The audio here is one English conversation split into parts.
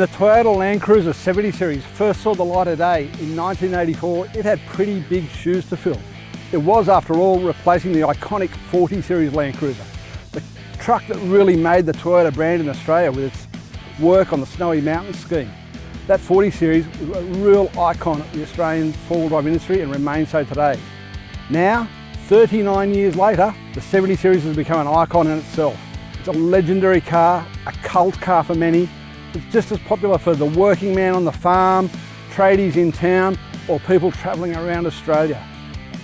the Toyota Land Cruiser 70 Series first saw the light of day in 1984, it had pretty big shoes to fill. It was, after all, replacing the iconic 40 Series Land Cruiser, the truck that really made the Toyota brand in Australia with its work on the Snowy Mountains scheme. That 40 Series was a real icon of the Australian four-wheel drive industry and remains so today. Now, 39 years later, the 70 Series has become an icon in itself. It's a legendary car, a cult car for many. It's just as popular for the working man on the farm, tradies in town, or people travelling around Australia.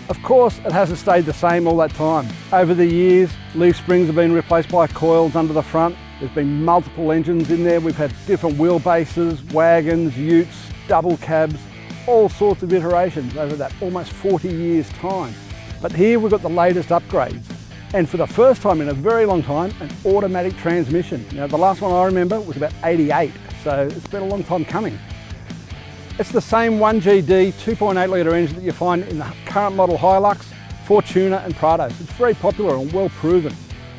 Of course, it hasn't stayed the same all that time. Over the years, leaf springs have been replaced by coils under the front. There's been multiple engines in there. We've had different wheelbases, wagons, utes, double cabs, all sorts of iterations over that almost 40 years' time. But here we've got the latest upgrades. And for the first time in a very long time, an automatic transmission. Now, the last one I remember was about 88, so it's been a long time coming. It's the same 1GD 2.8 litre engine that you find in the current model Hilux, Fortuner and Prados. It's very popular and well proven.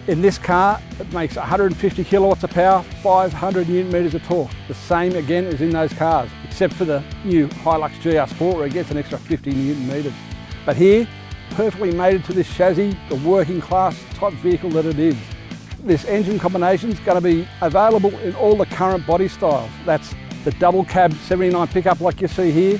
In this car, it makes 150 kilowatts of power, 500 newton meters of torque. The same again as in those cars, except for the new Hilux GR Sport where it gets an extra 50 newton meters. But here, perfectly mated to this chassis, the working class type vehicle that it is. This engine combination is going to be available in all the current body styles. That's the double cab 79 pickup like you see here,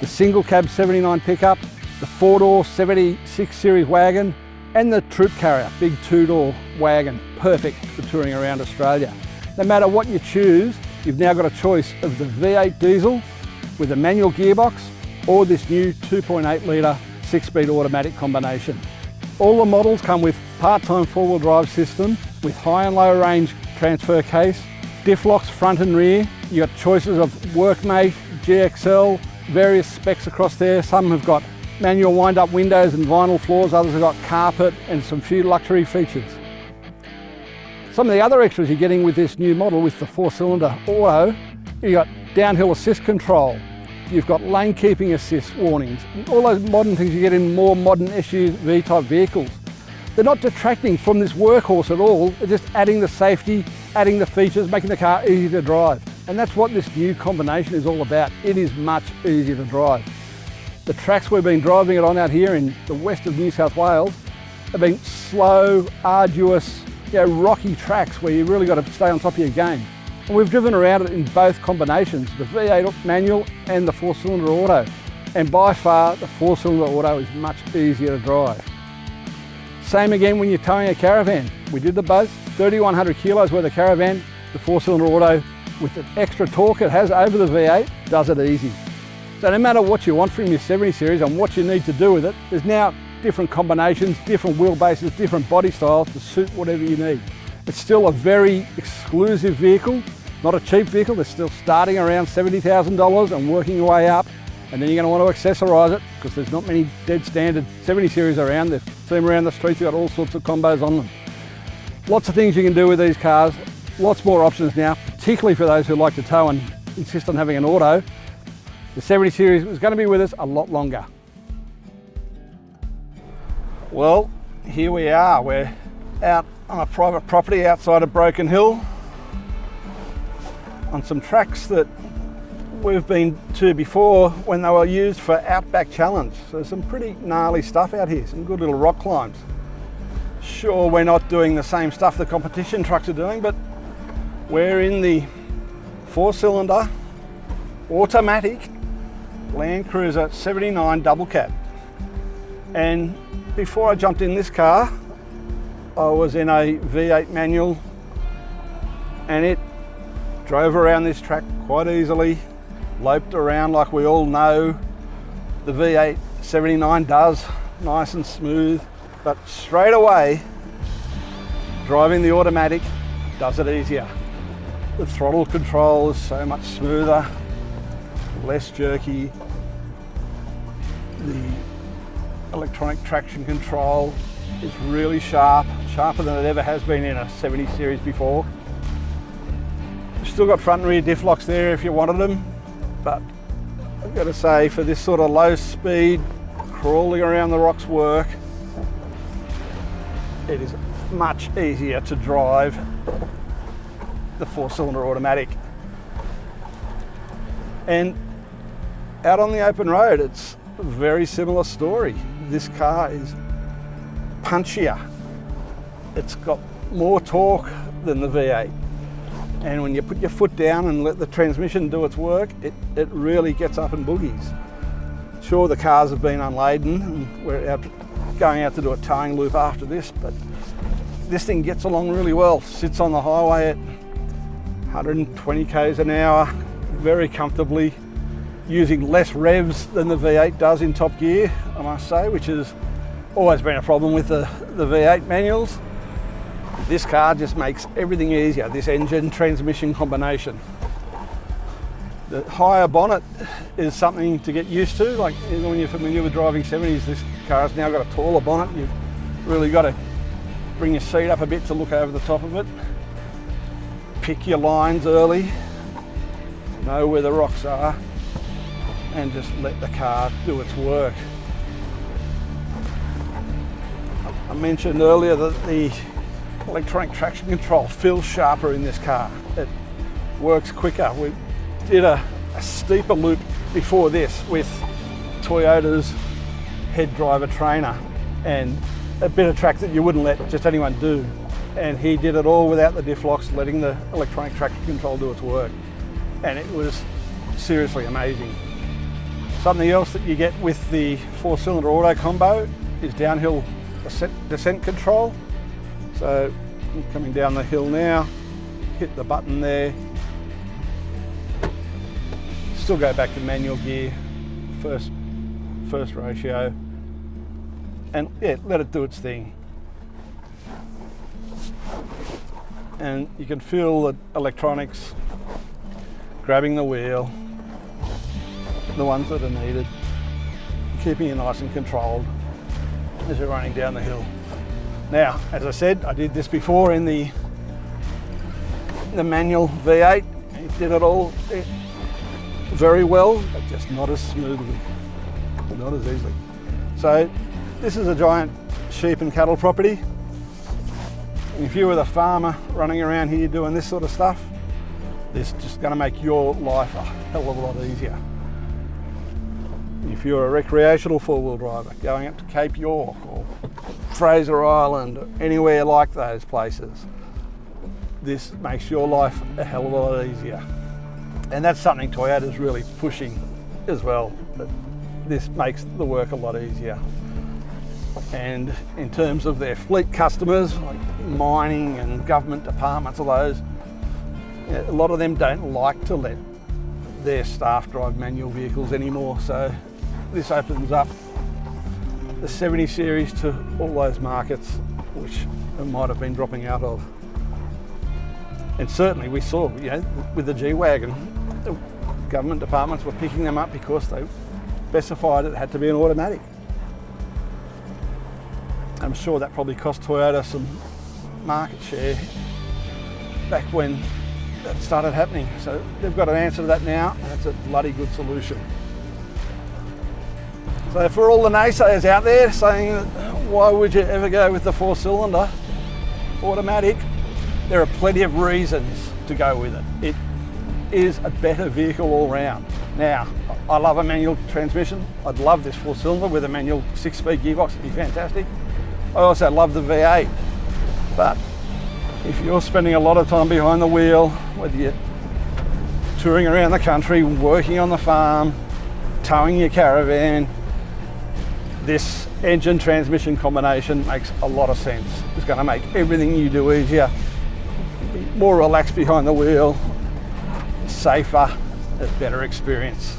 the single cab 79 pickup, the four-door 76 series wagon, and the troop carrier, big two-door wagon, perfect for touring around Australia. No matter what you choose, you've now got a choice of the V8 diesel with a manual gearbox or this new 2.8 litre 6-speed automatic combination. All the models come with part-time four-wheel drive system with high and low range transfer case, diff locks front and rear. You got choices of Workmate, GXL, various specs across there. Some have got manual wind-up windows and vinyl floors, others have got carpet and some few luxury features. Some of the other extras you're getting with this new model with the 4-cylinder auto, you got downhill assist control, you've got lane keeping assist warnings, all those modern things you get in more modern SUV type vehicles. They're not detracting from this workhorse at all, they're just adding the safety, adding the features, making the car easy to drive. And that's what this new combination is all about. It is much easier to drive. The tracks we've been driving it on out here in the west of New South Wales have been slow, arduous, rocky tracks where you really got to stay on top of your game. And we've driven around it in both combinations, the V8 manual and the 4-cylinder auto. And by far, the 4-cylinder auto is much easier to drive. Same again when you're towing a caravan. We did the both, 3,100 kilos worth of caravan, the 4-cylinder auto with the extra torque it has over the V8 does it easy. So no matter what you want from your 70 Series and what you need to do with it, there's now different combinations, different wheelbases, different body styles to suit whatever you need. It's still a very exclusive vehicle, not a cheap vehicle. They're still starting around $70,000 and working your way up. And then you're going to want to accessorise it because there's not many dead standard 70 Series around. They've seen them around the streets, they've got all sorts of combos on them. Lots of things you can do with these cars, lots more options now, particularly for those who like to tow and insist on having an auto. The 70 Series is going to be with us a lot longer. Well, here we are. We're out on a private property outside of Broken Hill on some tracks that we've been to before when they were used for Outback Challenge. So some pretty gnarly stuff out here, some good little rock climbs. Sure, we're not doing the same stuff the competition trucks are doing, but we're in the 4-cylinder automatic Land Cruiser 79 double cab. And before I jumped in this car, I was in a V8 manual and it drove around this track quite easily, loped around like we all know the V8 79 does, nice and smooth, but straight away driving the automatic does it easier. The throttle control is so much smoother, less jerky. The electronic traction control is really sharp, sharper than it ever has been in a 70 Series before. Still got front and rear diff locks there if you wanted them, but I've got to say for this sort of low speed, crawling around the rocks work, it is much easier to drive the 4-cylinder automatic. And out on the open road, it's a very similar story. This car is punchier. It's got more torque than the V8. And when you put your foot down and let the transmission do its work, it really gets up and boogies. Sure, the cars have been unladen and we're going out to do a towing loop after this, but this thing gets along really well. Sits on the highway at 120 k's an hour very comfortably, using less revs than the V8 does in top gear, I must say, which has always been a problem with the V8 manuals. This car just makes everything easier, this engine transmission combination. The higher bonnet is something to get used to. Like when you're familiar with driving 70s, this car's now got a taller bonnet. You've really got to bring your seat up a bit to look over the top of it. Pick your lines early, know where the rocks are, and just let the car do its work. I mentioned earlier that the electronic traction control feels sharper in this car. It works quicker. We did a steeper loop before this with Toyota's head driver trainer, and a bit of track that you wouldn't let just anyone do. And he did it all without the diff locks, letting the electronic traction control do its work. And it was seriously amazing. Something else that you get with the 4-cylinder auto combo is downhill descent control. So I'm coming down the hill now, hit the button there, still go back to manual gear, first ratio, and yeah, let it do its thing. And you can feel the electronics grabbing the wheel, the ones that are needed, keeping you nice and controlled as you're running down the hill. Now, as I said, I did this before in the manual V8. It did it all very well, but just not as smoothly, not as easily. So this is a giant sheep and cattle property. And if you were the farmer running around here doing this sort of stuff, this is just going to make your life a hell of a lot easier. If you're a recreational four-wheel driver going up to Cape York or Fraser Island or anywhere like those places, this makes your life a hell of a lot easier. And that's something Toyota's really pushing as well, that this makes the work a lot easier. And in terms of their fleet customers, like mining and government departments, of those, a lot of them don't like to let their staff drive manual vehicles anymore. So this opens up the 70 series to all those markets which it might have been dropping out of. And certainly we saw, with the G-Wagon, the government departments were picking them up because they specified it had to be an automatic. I'm sure that probably cost Toyota some market share back when that started happening. So they've got an answer to that now, and it's a bloody good solution. So for all the naysayers out there saying, why would you ever go with the 4-cylinder automatic? There are plenty of reasons to go with it. It is a better vehicle all round. Now, I love a manual transmission. I'd love this 4-cylinder with a manual 6-speed gearbox, it'd be fantastic. I also love the V8, but if you're spending a lot of time behind the wheel, whether you're touring around the country, working on the farm, towing your caravan, this engine transmission combination makes a lot of sense. It's going to make everything you do easier, be more relaxed behind the wheel, safer, a better experience.